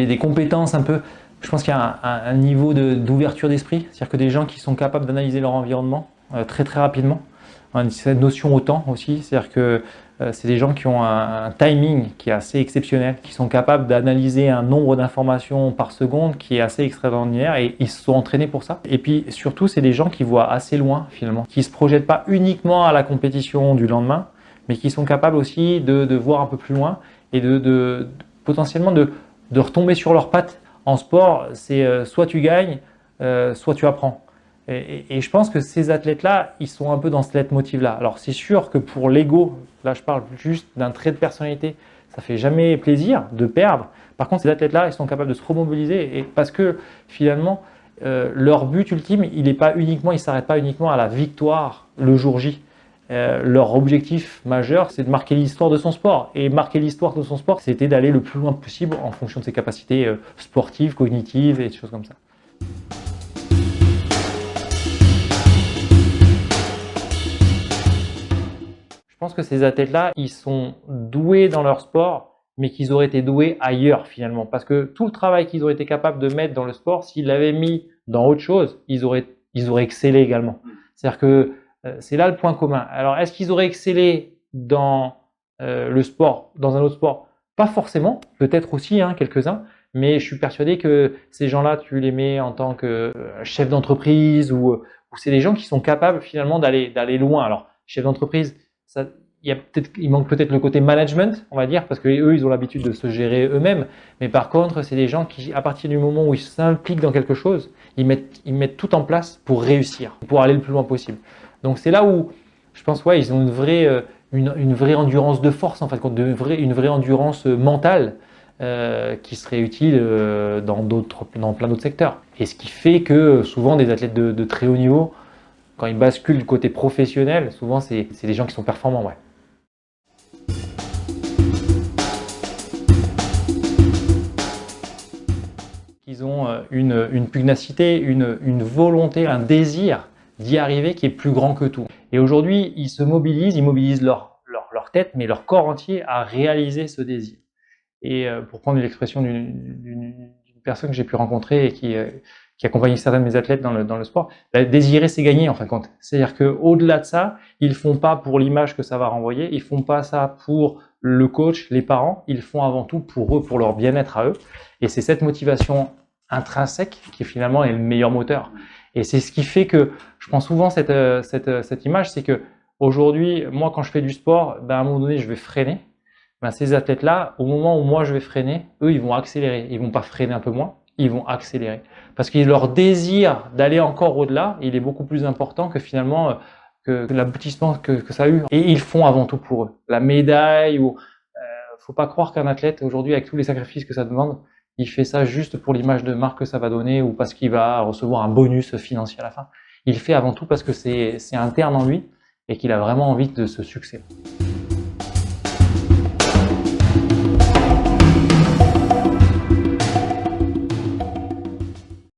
des compétences un peu, je pense qu'il y a un niveau d'ouverture d'esprit, c'est-à-dire que des gens qui sont capables d'analyser leur environnement très rapidement, cette notion au temps aussi, c'est-à-dire que c'est des gens qui ont un timing qui est assez exceptionnel, qui sont capables d'analyser un nombre d'informations par seconde qui est assez extraordinaire et ils se sont entraînés pour ça. Et puis surtout, c'est des gens qui voient assez loin finalement, qui ne se projettent pas uniquement à la compétition du lendemain, mais qui sont capables aussi de voir un peu plus loin et potentiellement de retomber sur leurs pattes. En sport, c'est soit tu gagnes, soit tu apprends. Et je pense que ces athlètes-là, ils sont un peu dans ce leitmotiv-là. Alors c'est sûr que pour l'ego, là je parle juste d'un trait de personnalité, ça fait jamais plaisir de perdre. Par contre, ces athlètes-là, ils sont capables de se remobiliser et parce que finalement, leur but ultime, il ne s'arrête pas uniquement à la victoire le jour J. Leur objectif majeur, c'est de marquer l'histoire de son sport. Et marquer l'histoire de son sport, c'était d'aller le plus loin possible en fonction de ses capacités sportives, cognitives et des choses comme ça. Je pense que ces athlètes-là, ils sont doués dans leur sport, mais qu'ils auraient été doués ailleurs finalement. Parce que tout le travail qu'ils auraient été capables de mettre dans le sport, s'ils l'avaient mis dans autre chose, ils auraient excellé également. C'est-à-dire que c'est là le point commun. Alors, est-ce qu'ils auraient excellé dans le sport, dans un autre sport? Pas forcément, peut-être aussi, quelques-uns, mais je suis persuadé que ces gens-là, tu les mets en tant que chef d'entreprise ou c'est des gens qui sont capables finalement d'aller loin. Alors, chef d'entreprise, il manque peut-être le côté management, on va dire, parce que eux, ils ont l'habitude de se gérer eux-mêmes. Mais par contre, c'est des gens qui, à partir du moment où ils s'impliquent dans quelque chose, ils mettent tout en place pour réussir, pour aller le plus loin possible. Donc c'est là où je pense, ils ont une vraie endurance de force, en fait, une vraie endurance mentale qui serait utile dans plein d'autres secteurs. Et ce qui fait que souvent des athlètes de très haut niveau, quand ils basculent du côté professionnel, souvent c'est des gens qui sont performants. Ouais. Ils ont une pugnacité, une volonté, un désir d'y arriver qui est plus grand que tout. Et aujourd'hui, ils mobilisent leur tête, mais leur corps entier à réaliser ce désir. Et pour prendre l'expression d'une personne que j'ai pu rencontrer et qui accompagne certains de mes athlètes dans le sport, désirer c'est gagner en fin de compte. C'est-à-dire qu'au-delà de ça, ils font pas pour l'image que ça va renvoyer, ils font pas ça pour le coach, les parents, ils font avant tout pour eux, pour leur bien-être à eux. Et c'est cette motivation intrinsèque qui finalement est le meilleur moteur. Et c'est ce qui fait que je prends souvent cette image, c'est que aujourd'hui, moi quand je fais du sport, à un moment donné je vais freiner. Ces athlètes-là, au moment où moi je vais freiner, eux ils vont accélérer. Ils vont pas freiner un peu moins, ils vont accélérer. Parce que leur désir d'aller encore au-delà, il est beaucoup plus important que finalement que l'aboutissement que ça a eu. Et ils font avant tout pour eux. La médaille, faut pas croire qu'un athlète aujourd'hui, avec tous les sacrifices que ça demande, il fait ça juste pour l'image de marque que ça va donner ou parce qu'il va recevoir un bonus financier à la fin. Il fait avant tout parce que c'est interne en lui et qu'il a vraiment envie de ce succès.